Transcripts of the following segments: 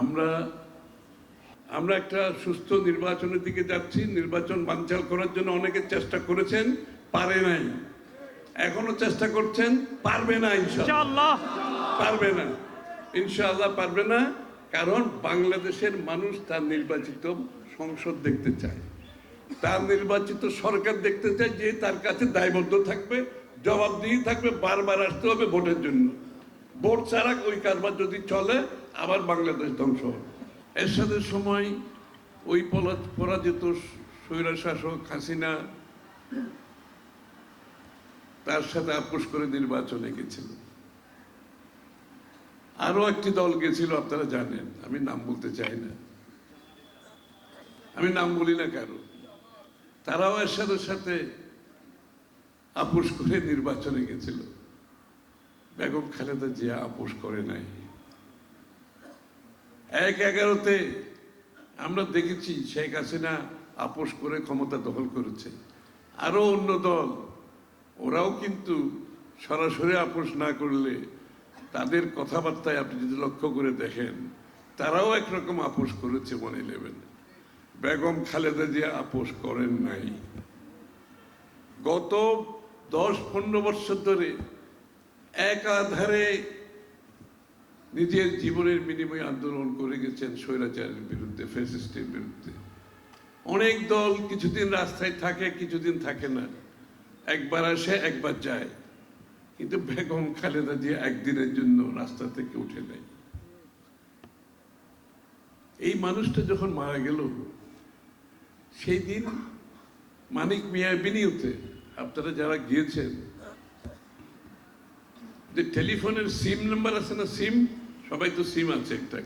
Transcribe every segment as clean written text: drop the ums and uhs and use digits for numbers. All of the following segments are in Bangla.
আমরা আমরা একটা সুস্থ নির্বাচনের দিকে যাচ্ছি। নির্বাচন বানচাল করার জন্য অনেকে চেষ্টা করেছেন, পারে নাই। এখনো চেষ্টা করছেন, পারবে না ইনশাআল্লাহ। পারবে না ইনশাআল্লাহ, পারবে না। কারণ বাংলাদেশের মানুষ তার নির্বাচিত সংসদ দেখতে চায়, তার নির্বাচিত সরকার দেখতে চায় যে তার কাছে দায়বদ্ধ থাকবে, জবাবদিহি থাকবে, বারবার আসতে হবে ভোটের জন্য। ভোট ছাড়া ওই কারবার যদি চলে আবার বাংলাদেশ ধ্বংস হবে। এরশাদের সময় ওই পরাজিত স্বৈরশাসক হাসিনা তার সাথে আপোষ করে নির্বাচনে গেছিল। আরো একটি দল গেছিল, আপনারা জানেন, আমি নাম বলতে চাই না, আমি নাম বলি না কারো। তারাও এরশাদের সাথে আপোষ করে নির্বাচনে গেছিল। বেগম খালেদা জিয়া আপোষ করে নাই। ১/১১-তে আমরা দেখেছি শেখ হাসিনা আপোষ করে ক্ষমতা দখল করেছে। আরো অন্য দল, ওরাও কিন্তু সরাসরি আপোষ না করলে তাদের কথাবার্তায় আপনি যদি লক্ষ্য করে দেখেন, তারাও একরকম আপোষ করেছে মনে নেবেন। বেগম খালেদা জিয়া আপোষ করেন নাই। গত ১০-১৫ বছর ধরে একাধারে নিজের জীবনের বিনিময়ে আন্দোলন করে গেছেন স্বৈরাচারের বিরুদ্ধে, ফ্যাসিস্টের বিরুদ্ধে। অনেক দল কিছুদিন রাস্তায় থাকে, কিছুদিন থাকে না, একবার আসে একবার যায়, কিন্তু বেগম খালেদা জিয়া একদিনের জন্য রাস্তা থেকে উঠে নেয়। এই মানুষটা যখন মারা গেল, সেই দিন মানিক মিয়া বিনিউতে, আপনারা যারা গিয়েছেন, যে টেলিফোনের সিম নাম্বার আছে না, সিম, সবাই তো সিম আছে একটা,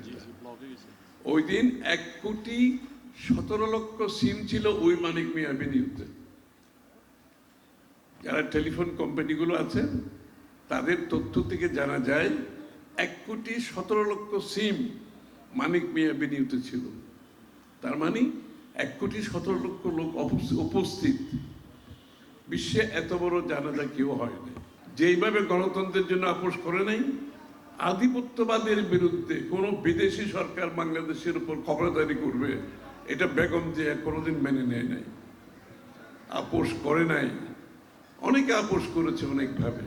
ওই দিন ১,১৭,০০,০০০ সিম ছিল ওই মানিক মিয়া বিনিউতে। যারা টেলিফোন কোম্পানিগুলো আছে তাদের তথ্য থেকে জানা যায় ১,১৭,০০,০০০ সিম মানিক মিয়া বিনিউতে ছিল। তার মানে ১,১৭,০০,০০০ লোক উপস্থিত। বিশ্বে এত বড় জানাজা কেউ হয় না। যেইভাবে গণতন্ত্রের জন্য আপোষ করে নাই, আধিপত্যবাদের বিরুদ্ধে কোন বিদেশি সরকার বাংলাদেশের উপর খবরদারি করবে, এটা বেগম জিয়া কোনোদিন মেনে নেয় নাই, আপোষ করে নাই। অনেকে আপোষ করেছে অনেকভাবে,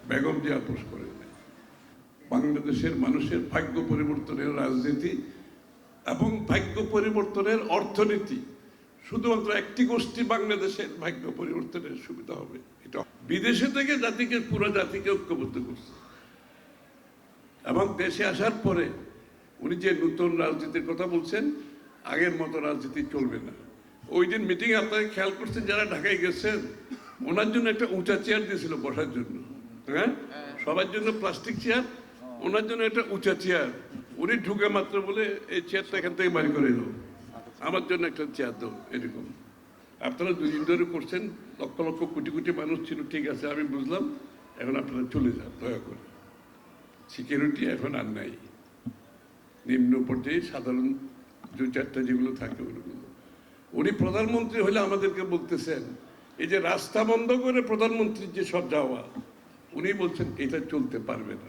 বেগম জিয়া আপোষ করে নাই। বাংলাদেশের মানুষের ভাগ্য পরিবর্তনের রাজনীতি এবং ভাগ্য পরিবর্তনের অর্থনীতি, শুধুমাত্র একটি গোষ্ঠী বাংলাদেশের ভাগ্য পরিবর্তনের সুবিধা হবে। এটা বিদেশে থেকে জাতিকে, পুরো জাতিকে ঐক্যবদ্ধ করছে। এবং দেশে আসার পরে উনি যে নতুন রাজনীতির কথা বলছেন, আগের মতো রাজনীতি চলবে না। ওই দিন মিটিং আপনারা খেয়াল করছেন, যারা ঢাকায় গেছেন, ওনার জন্য একটা উঁচা চেয়ার দিয়েছিল বসার জন্য, হ্যাঁ, সবার জন্য প্লাস্টিক চেয়ার, ওনার জন্য একটা উঁচা চেয়ার। উনি ঢুকে মাত্র বলে এই চেয়ারটা এখান থেকে বাড়ি করে এলো, আমার জন্য একটা চেয়ার দাও। এরকম আপনারা 2 দিন ধরে করছেন, লক্ষ লক্ষ কোটি কোটি মানুষ ছিল, ঠিক আছে আমি বুঝলাম, এখন আপনারা চলে যান দয়া করে। সিকিউরিটি এখন আর নাই, নিম্ন পর্যায়ে সাধারণ 2-4টা যেগুলো থাকে ওগুলো। উনি প্রধানমন্ত্রী হলে আমাদেরকে বলতেছেন, এই যে রাস্তা বন্ধ করে প্রধানমন্ত্রীর যে সব যাওয়া, উনি বলছেন এটা চলতে পারবে না।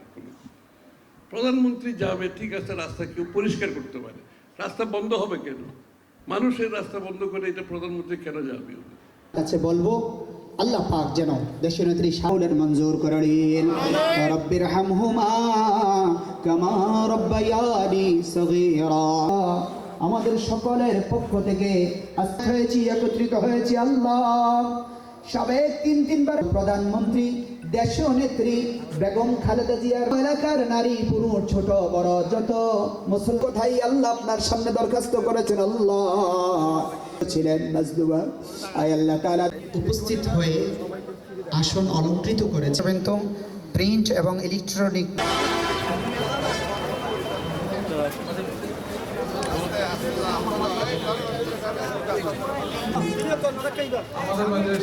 প্রধানমন্ত্রী যাবে ঠিক আছে, রাস্তা কেউ পরিষ্কার করতে পারে, রাস্তা বন্ধ হবে কেন? মানুষের রাস্তা বন্ধ করে এটা প্রধানমন্ত্রী কেন যাবে? কাছে বলবো আল্লাহ পাক যেন দেশের নেত্রী শাহুলের মঞ্জুর করেন। রব্বির হামহুমা কামা রব্বায়ানি সগীরা। আমাদের সকলের পক্ষ থেকে আজকে হয়েছি, একত্রিত হয়েছি আল্লাহ, সাবেক 3-3বার প্রধানমন্ত্রী, দেশনেত্রী বেগম খালেদা জিয়ার এলাকার নারী পুরুষ ছোট বড় যত মুসলমান কোথায় আল্লাহ আপনার সামনে দরখাস্ত করেছেন, আল্লাহ ছিলেন মাজলুবা, আয় আল্লাহ তাআলা উপস্থিত হয়ে আসন অলংকৃত করেছেন। তো প্রিন্ট এবং ইলেকট্রনিক আমাদের